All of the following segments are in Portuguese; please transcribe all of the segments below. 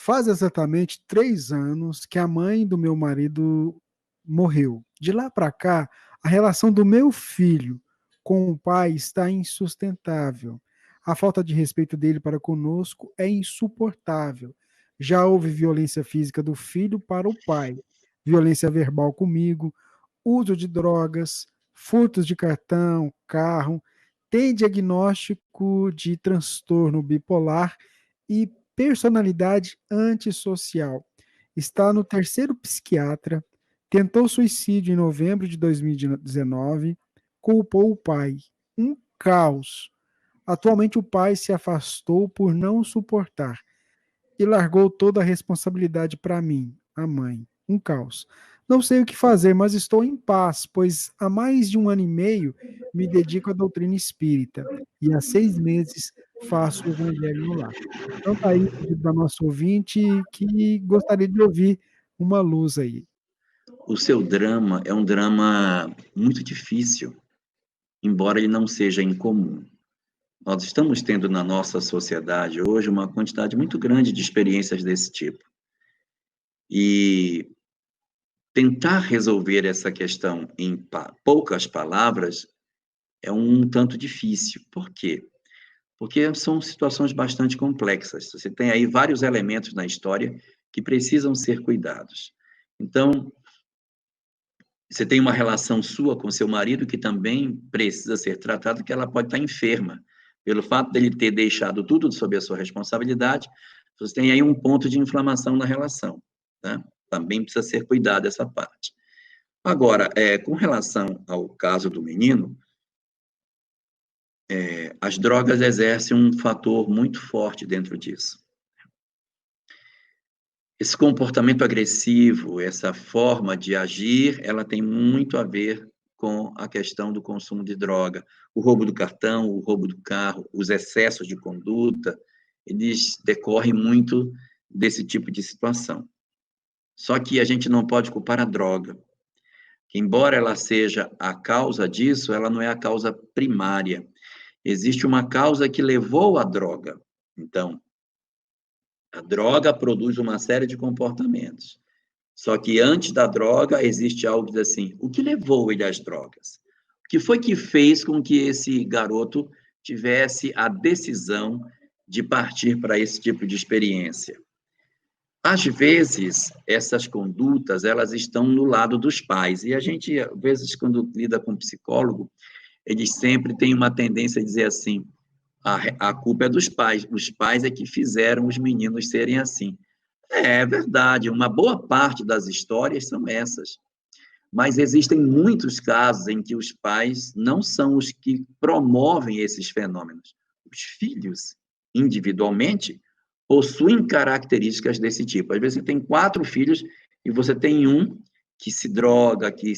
Faz exatamente 3 anos que a mãe do meu marido morreu. De lá para cá, a relação do meu filho com o pai está insustentável. A falta de respeito dele para conosco é insuportável. Já houve violência física do filho para o pai, violência verbal comigo, uso de drogas, furtos de cartão, carro, tem diagnóstico de transtorno bipolar e personalidade antissocial. Está no terceiro psiquiatra, tentou suicídio em novembro de 2019, culpou o pai. Um caos. Atualmente o pai se afastou por não suportar e largou toda a responsabilidade para mim, a mãe. Um caos. Não sei o que fazer, mas estou em paz, pois há mais de 1 ano e meio me dedico à doutrina espírita e há 6 meses faço o evangelho no lar. Então tá aí o pedido da nossa ouvinte que gostaria de ouvir uma luz aí. O seu drama é um drama muito difícil, embora ele não seja incomum. Nós estamos tendo na nossa sociedade hoje uma quantidade muito grande de experiências desse tipo. E tentar resolver essa questão em poucas palavras é um tanto difícil. Por quê? Porque são situações bastante complexas. Você tem aí vários elementos na história que precisam ser cuidados. Então, você tem uma relação sua com seu marido que também precisa ser tratada, que ela pode estar enferma. Pelo fato dele ter deixado tudo sob a sua responsabilidade, você tem aí um ponto de inflamação na relação, né? Também precisa ser cuidado essa parte. Agora, com relação ao caso do menino, as drogas exercem um fator muito forte dentro disso. Esse comportamento agressivo, essa forma de agir, ela tem muito a ver com a questão do consumo de droga. O roubo do cartão, o roubo do carro, os excessos de conduta, eles decorrem muito desse tipo de situação. Só que a gente não pode culpar a droga, que embora ela seja a causa disso, ela não é a causa primária. Existe uma causa que levou à droga. Então, a droga produz uma série de comportamentos. Só que antes da droga existe algo que diz assim, o que levou ele às drogas? O que foi que fez com que esse garoto tivesse a decisão de partir para esse tipo de experiência? Às vezes, essas condutas, elas estão no lado dos pais. E a gente, às vezes, quando lida com psicólogo, eles sempre têm uma tendência a dizer assim, a culpa é dos pais, os pais é que fizeram os meninos serem assim. É verdade, uma boa parte das histórias são essas. Mas existem muitos casos em que os pais não são os que promovem esses fenômenos. Os filhos, individualmente, possuem características desse tipo. Às vezes você tem 4 filhos e você tem um que se droga, que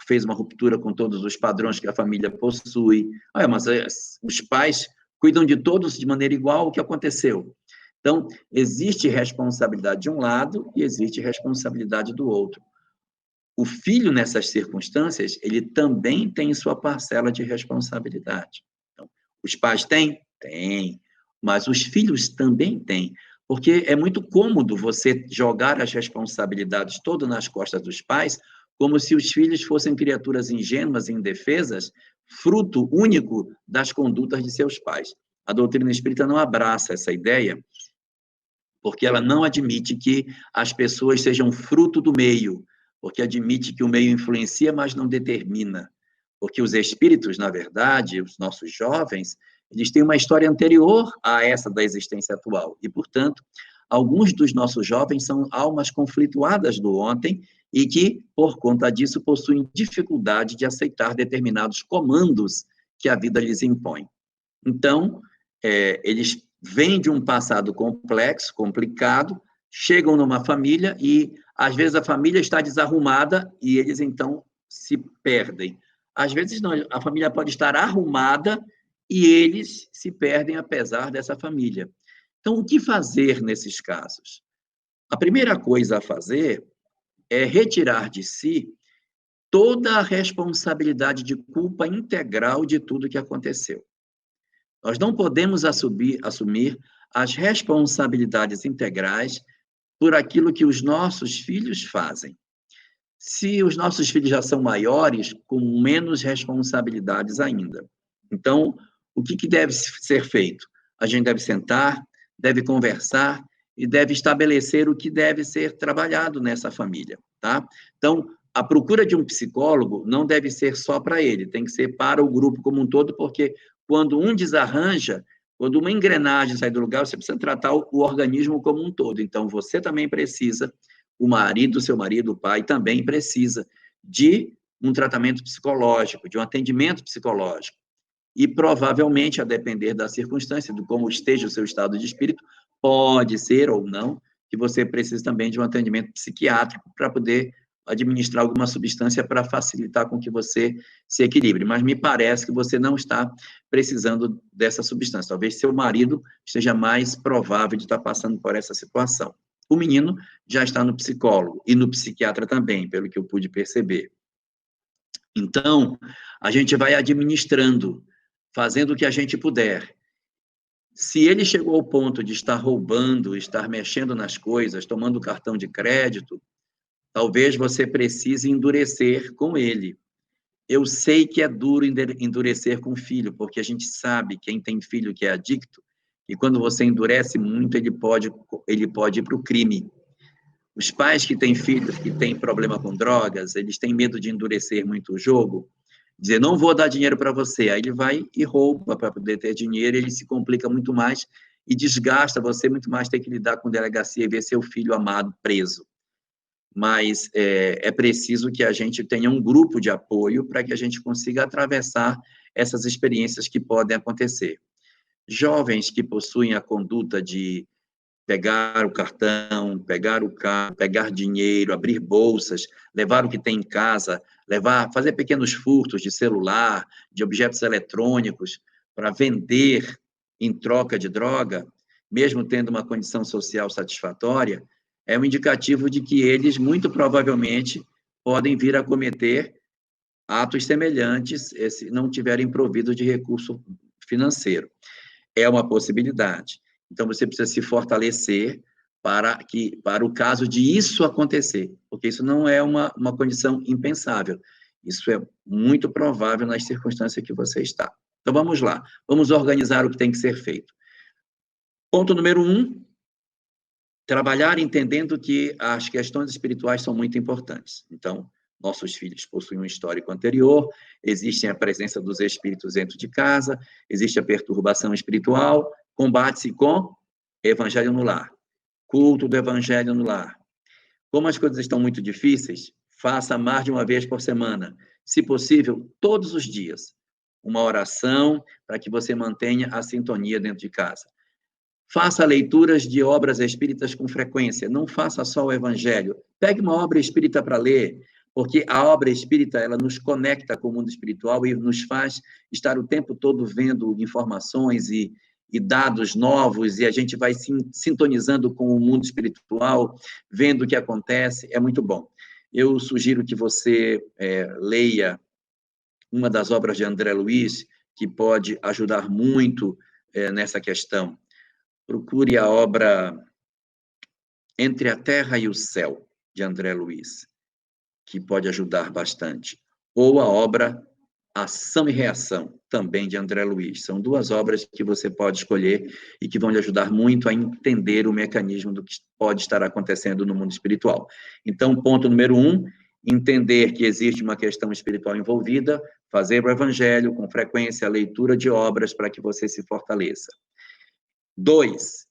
fez uma ruptura com todos os padrões que a família possui. Mas os pais cuidam de todos de maneira igual, o que aconteceu? Então, existe responsabilidade de um lado e existe responsabilidade do outro. O filho, nessas circunstâncias, ele também tem sua parcela de responsabilidade. Então, os pais têm? Têm. Mas os filhos também têm. Porque é muito cômodo você jogar as responsabilidades todas nas costas dos pais, como se os filhos fossem criaturas ingênuas e indefesas, fruto único das condutas de seus pais. A doutrina espírita não abraça essa ideia, porque ela não admite que as pessoas sejam fruto do meio, porque admite que o meio influencia, mas não determina. Porque os espíritos, na verdade, os nossos jovens, eles têm uma história anterior a essa da existência atual. E, portanto, alguns dos nossos jovens são almas conflituadas do ontem e que, por conta disso, possuem dificuldade de aceitar determinados comandos que a vida lhes impõe. Então, eles vêm de um passado complexo, complicado, chegam numa família e, às vezes, a família está desarrumada e eles, então, se perdem. Às vezes, não, a família pode estar arrumada e eles se perdem apesar dessa família. Então, o que fazer nesses casos? A primeira coisa a fazer é retirar de si toda a responsabilidade de culpa integral de tudo que aconteceu. Nós não podemos assumir as responsabilidades integrais por aquilo que os nossos filhos fazem. Se os nossos filhos já são maiores, com menos responsabilidades ainda. Então, o que deve ser feito? A gente deve sentar, deve conversar e deve estabelecer o que deve ser trabalhado nessa família, tá? Então, a procura de um psicólogo não deve ser só para ele, tem que ser para o grupo como um todo, porque quando um desarranja, quando uma engrenagem sai do lugar, você precisa tratar o organismo como um todo. Então, você também precisa, o marido, seu marido, o pai, também precisa de um tratamento psicológico, de um atendimento psicológico. E provavelmente, a depender da circunstância, de como esteja o seu estado de espírito, pode ser ou não que você precise também de um atendimento psiquiátrico para poder administrar alguma substância para facilitar com que você se equilibre. Mas me parece que você não está precisando dessa substância. Talvez seu marido esteja mais provável de estar passando por essa situação. O menino já está no psicólogo e no psiquiatra também, pelo que eu pude perceber. Então, a gente vai administrando, fazendo o que a gente puder. Se ele chegou ao ponto de estar roubando, estar mexendo nas coisas, tomando cartão de crédito, talvez você precise endurecer com ele. Eu sei que é duro endurecer com o filho, porque a gente sabe, quem tem filho que é adicto, e quando você endurece muito, ele pode ir para o crime. Os pais que têm filhos que têm problema com drogas, eles têm medo de endurecer muito o jogo, dizer, não vou dar dinheiro para você. Aí ele vai e rouba para poder ter dinheiro, ele se complica muito mais e desgasta você muito mais ter que lidar com delegacia e ver seu filho amado preso. Mas é preciso que a gente tenha um grupo de apoio para que a gente consiga atravessar essas experiências que podem acontecer. Jovens que possuem a conduta de pegar o cartão, pegar o carro, pegar dinheiro, abrir bolsas, levar o que tem em casa, fazer pequenos furtos de celular, de objetos eletrônicos, para vender em troca de droga, mesmo tendo uma condição social satisfatória, é um indicativo de que eles, muito provavelmente, podem vir a cometer atos semelhantes se não tiverem provido de recurso financeiro. É uma possibilidade. Então, você precisa se fortalecer para o caso de isso acontecer, porque isso não é uma condição impensável. Isso é muito provável nas circunstâncias que você está. Então, vamos lá. Vamos organizar o que tem que ser feito. Ponto número 1, trabalhar entendendo que as questões espirituais são muito importantes. Então, nossos filhos possuem um histórico anterior, existe a presença dos espíritos dentro de casa, existe a perturbação espiritual, combate-se com evangelho no lar, culto do evangelho no lar. Como as coisas estão muito difíceis, faça mais de uma vez por semana, se possível, todos os dias, uma oração para que você mantenha a sintonia dentro de casa. Faça leituras de obras espíritas com frequência, não faça só o evangelho. Pegue uma obra espírita para ler, porque a obra espírita, ela nos conecta com o mundo espiritual e nos faz estar o tempo todo vendo informações e dados novos, e a gente vai se sintonizando com o mundo espiritual, vendo o que acontece, é muito bom. Eu sugiro que você leia uma das obras de André Luiz, que pode ajudar muito nessa questão. Procure a obra Entre a Terra e o Céu, de André Luiz, que pode ajudar bastante. Ou a obra Ação e Reação, também de André Luiz. São duas obras que você pode escolher e que vão lhe ajudar muito a entender o mecanismo do que pode estar acontecendo no mundo espiritual. Então, ponto número 1, entender que existe uma questão espiritual envolvida, fazer o evangelho com frequência, a leitura de obras para que você se fortaleça. 2,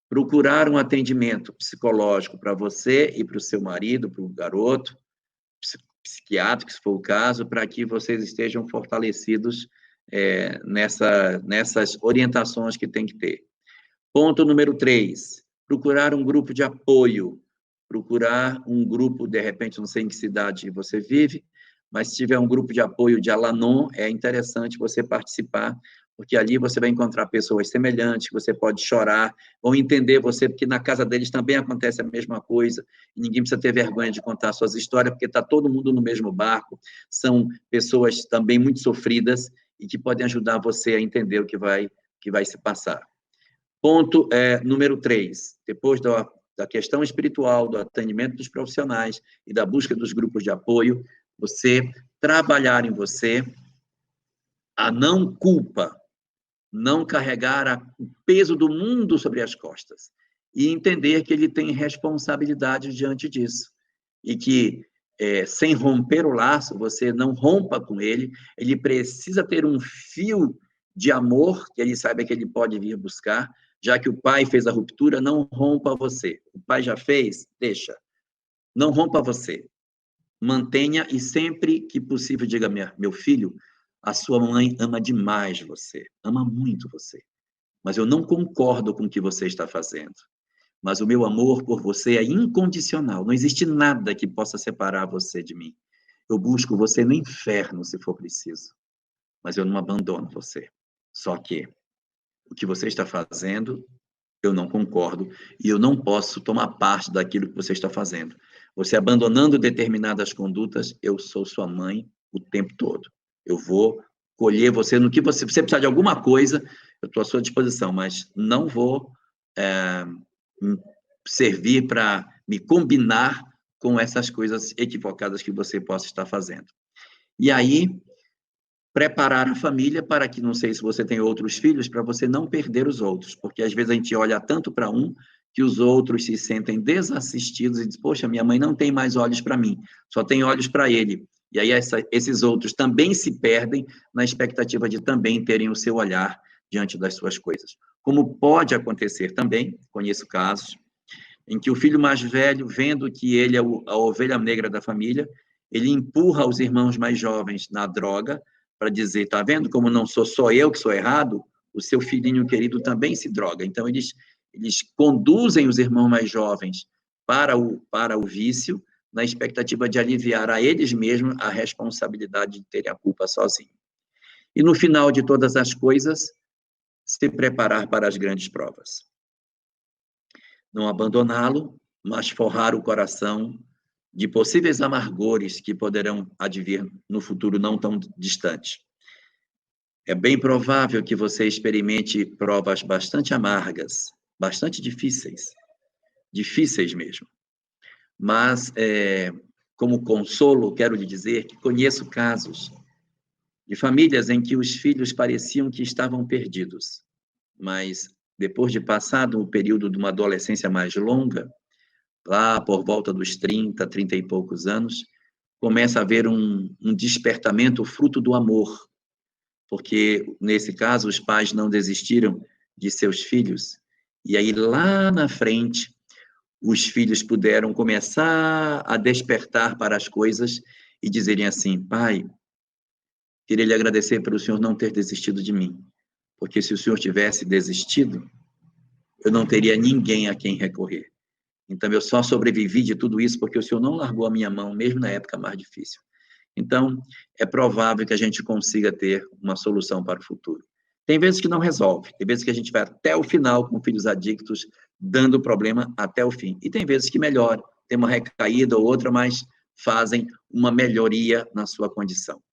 procurar um atendimento psicológico para você e para o seu marido, para o garoto, psiquiátrico, se for o caso, para que vocês estejam fortalecidos nessas orientações que tem que ter. Ponto número 3, procurar um grupo de apoio, procurar um grupo, de repente, não sei em que cidade você vive, mas se tiver um grupo de apoio de Al-Anon, é interessante você participar, porque ali você vai encontrar pessoas semelhantes, você pode chorar, vão entender você, porque na casa deles também acontece a mesma coisa, e ninguém precisa ter vergonha de contar suas histórias, porque está todo mundo no mesmo barco, são pessoas também muito sofridas, e que podem ajudar você a entender o que vai se passar. Ponto número 3, depois da questão espiritual, do atendimento dos profissionais e da busca dos grupos de apoio, você trabalhar em você a não culpa, não carregar o peso do mundo sobre as costas e entender que ele tem responsabilidade diante disso e que, sem romper o laço, você não rompa com ele precisa ter um fio de amor que ele saiba que ele pode vir buscar, já que o pai fez a ruptura, não rompa você. O pai já fez, deixa. Não rompa você. Mantenha e sempre que possível diga, meu filho, a sua mãe ama demais você, ama muito você, mas eu não concordo com o que você está fazendo. Mas o meu amor por você é incondicional, não existe nada que possa separar você de mim. Eu busco você no inferno, se for preciso, mas eu não abandono você. Só que o que você está fazendo, eu não concordo, e eu não posso tomar parte daquilo que você está fazendo. Você abandonando determinadas condutas, eu sou sua mãe o tempo todo. Eu vou colher você no que você precisar de alguma coisa, eu estou à sua disposição, mas não vou servir para me combinar com essas coisas equivocadas que você possa estar fazendo. E aí, preparar a família para que, não sei se você tem outros filhos, para você não perder os outros, porque às vezes a gente olha tanto para um que os outros se sentem desassistidos e dizem, poxa, minha mãe não tem mais olhos para mim, só tem olhos para ele. E aí esses outros também se perdem na expectativa de também terem o seu olhar diante das suas coisas. Como pode acontecer também, conheço casos, em que o filho mais velho, vendo que ele é a ovelha negra da família, ele empurra os irmãos mais jovens na droga, para dizer, tá vendo como não sou só eu que sou errado? O seu filhinho querido também se droga. Então, eles conduzem os irmãos mais jovens para o vício, na expectativa de aliviar a eles mesmos a responsabilidade de terem a culpa sozinhos. E, no final de todas as coisas, se preparar para as grandes provas. Não abandoná-lo, mas forrar o coração de possíveis amargores que poderão advir no futuro não tão distante. É bem provável que você experimente provas bastante amargas, bastante difíceis mesmo. Mas, como consolo, quero lhe dizer que conheço casos de famílias em que os filhos pareciam que estavam perdidos, mas depois de passado o período de uma adolescência mais longa, lá por volta dos 30 e poucos anos, começa a haver um despertamento fruto do amor, porque, nesse caso, os pais não desistiram de seus filhos, e aí, lá na frente, os filhos puderam começar a despertar para as coisas e dizerem assim, pai, queria lhe agradecer pelo senhor não ter desistido de mim, porque se o senhor tivesse desistido, eu não teria ninguém a quem recorrer. Então, eu só sobrevivi de tudo isso porque o senhor não largou a minha mão, mesmo na época mais difícil. Então, é provável que a gente consiga ter uma solução para o futuro. Tem vezes que não resolve, tem vezes que a gente vai até o final com filhos adictos, dando problema até o fim. E tem vezes que melhora, tem uma recaída ou outra, mas fazem uma melhoria na sua condição.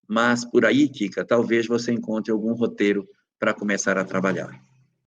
Mas, por aí, Kika, talvez você encontre algum roteiro para começar a trabalhar.